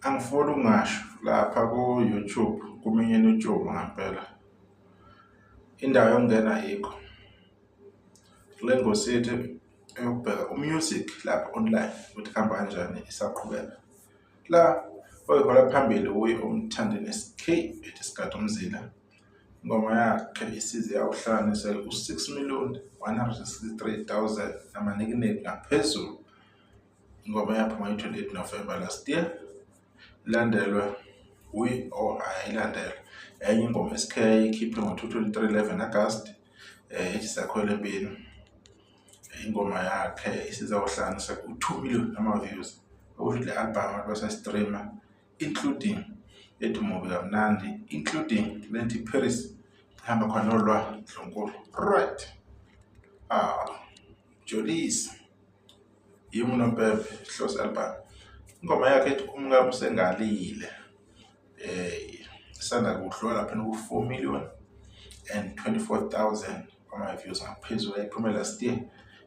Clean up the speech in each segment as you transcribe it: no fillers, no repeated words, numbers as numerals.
Angifuni ukungasho lapha ku-YouTube kuminyene utshubo ngempela. Indawo yokungena ayikho. Kule ngosi yethu eyokubheka umusic lapha online ukuthi kuhamba kanjani isaqhubeka. La oyihola phambili umthandeni SK ethi Sigada Umzila. Ingoma yakhe isize yawuhlanganisa u6,163,000 namanikiniki ngaphezulu. Ingoma yaphuma ngo-28 November last year. Ilandelwe ayilandelwe enye ingoma SK ikhiphe ngo-2023 11 August ethi Sakhwela Empini. Ingoma yakhe isizawuhlanganisa u2 million ama-views. Okusho le album abantu basa-streamer including ethi Mubi Kamnandi, including Lenti Paris ihamba khona nolwa Dlunkulu. Right. Jolisi yimunompempe Hlosi album. Ingoma yakhe ethi Umkami Usengalile isanda kudlula lapha ku4,024,000 ama-views ngaphezulu ayiphume last year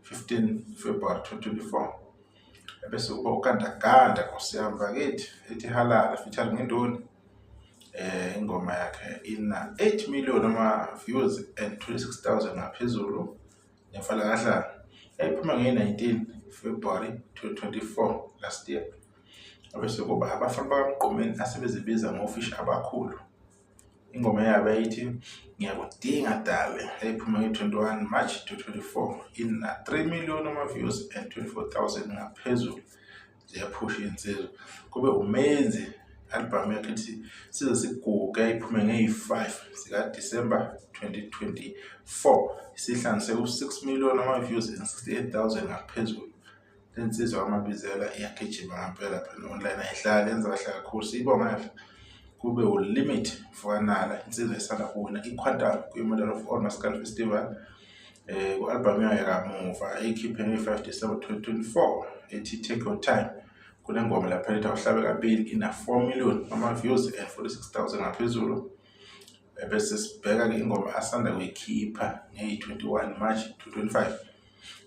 15 February 2024. Bese kuba uGandaganda kusiyamba kithi ethi Halala featuring Indoni. Ingoma yakhe ina 8 million ama-views and 26,000 ngaphezulu. Nefala kahlala yayiphuma nge-19 February 2024 last year. Bese kuba abafana bakaMgqomeni asebezibiza ngofishi abakhulu. Ingoma yabo yayithi Ngiyakudinga Dale yayiphuma nge-21 March 2024 ina 3 million ama-views and 24,000 ngaphezulu. Ziyaphusha insizwa. Kube uMenzi album yakhe ethi Size Siguge yayiphuma nge-5 sika December 2024 isihlanganise u6 million ama-views and 68,000 ngaphezulu. Lensizwa amabizela iyagijima ngempela phela online ayihlali yenza kahle kakhulu siyibonga. Kube uLimit Mfwanala insizwa esanda kuwina iQuantum kwi-Medal of Honor Scan Festival. Ku-album yayo kamuva eyikhiphe nge-5 December 2024 ethi Take Your Time. Kule ngoma lapha ethi Awuhlabe Kabili ina 4 million ama-views and 46,000 ngaphezulu. Bese sibheka-ke ingoma asanda kuyikhipha nge-21 March 2025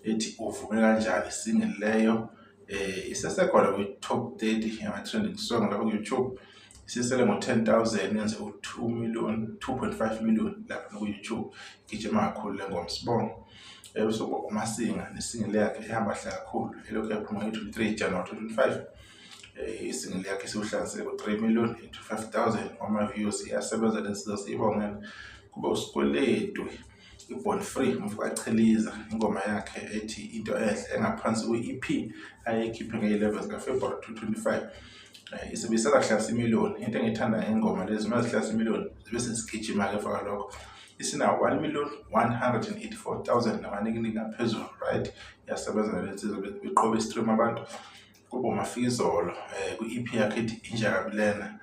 ethi Uvume Kanjani single leyo isesekhona kwi-top 30 yama-trending song lapha ku-YouTube. Isisele ngo-10,000 yenze u2.5 million lapha ku-YouTube. Gijima kakhulu le ngoma sibonga. Bese uMasinga nesingle yakhe ihamba kahle kakhulu elokhu yaphuma nge-23 January 2025. Isingle yakhe isiwuhlanganisele ku3 million and 25,000 ama-views. Iyasebenza lensizwa siyibongela. Kube uSikweletu iBorn Free umfakachiliza ingoma yakhe ethi Into Ehle engaphansi kwe-EP ayikhiphe nge-11 kaFebruary 2025. Isebenzisa kahle million. Into engiyithanda ngengoma lezi mazihlasa million bese sigijima-ke faka lokho. Isina 1,184,000 namanikiniki ngaphezulu. Right. Iyasebenza lensizwa beqobe istream abantu. Kube uMafikizolo ku-EP yakhe ethi Inja Kabilena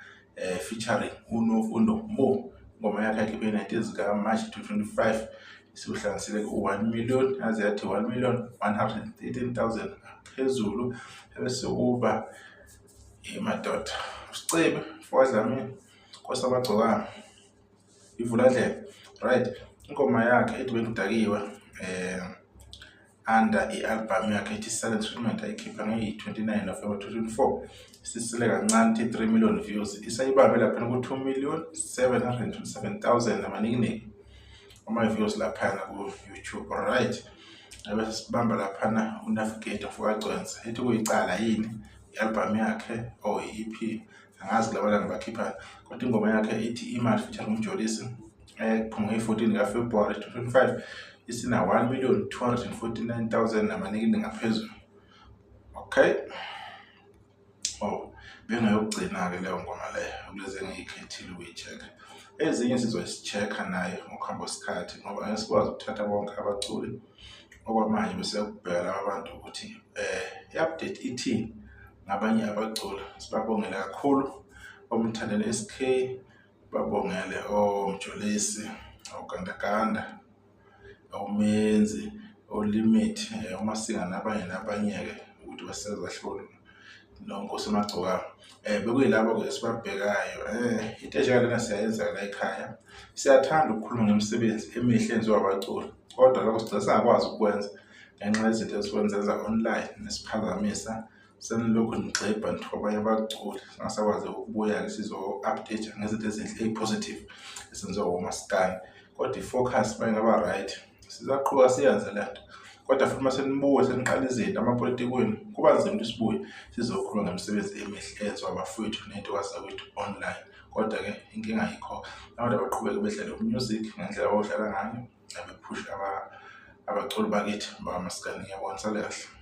featuring uNofundo Mo. Ingoma yakhe yakhiphe 19 zika March 2025 isiwuhlanganisele ku1 million aze yathi 1,113,000 phezulu. Bese kuba madoda Sicebe Mfowazami Nkosabagcokama Ivuladlela. Right. Ingoma yakhe ethi Bengidakiwe under i-album yakhe ethi Silent Treatment ayikhipha nge-29 November 2024 isisele kancane 3 million views. Isayibambe lapha ku2,727,000 namanikiniki ama-views laphana ku-YouTube. Right. Bese sibamba laphana uNavigator Mfowagcwensa ethi kuyicala yini i-album yakhe i-EP angazi labalanga bakhipha kodwa ingoma yakhe ethi Imali featuring uMjolisi ephuma nge-14 kaFebruary 2025 isina 1,249,000 namanikiniki ngaphezulu. Okay. Bengayokugcina-ke leyo ngoma leyo kulezi engiyikhethile ukuyi-check. Ezinye sizoyi-check naye ngokuhamba kwesikhathi ngoba ngesikwazi ukuthatha bonke abaculi okwamanje bese ukubheka laba bantu ukuthi i-update ithini ngabanye abaculi. Sibabongele kakhulu omthandeni SK, babongele oMjolisi, oGandaganda, uMenzi, uLimit, uMasinga nabanye-ke ukuthi basezahlula noNkosi Magcokama. Bekuyilabo-ke esibabhekayo. Into enjengalena siyayenza la ekhaya. Siyathanda ukukhuluma ngemisebenzi emihle enziwa abaculi. Kodwa lokho sigcina singakwazi ukwenza ngenxa yezinto esikwenza online nesiphazamisa senilokhu nigxebha nithobanye abaculi singasakwazi ukubuya-ke sizo-update ngezinto ezinhle ezipositive esenziwa umaskandi. Kodwa i-focus mayingaba right sizaqhubeka siyenze lento. Kodwa futhi mase nibuye seniqala izinto amapolitikweni kuba nzima ukuthi sibuye sizokhuluma ngemisebenzi emihle eyenziwa abafowethu nento kwethu online. Kodwa-ke inkinga ayikho, abantu abaqhubeke bedlale music ngendlela abawudlala ngayo, bephushe abaculi bakithi bakaMaskandi. Ngiyabonga, nisale kahle.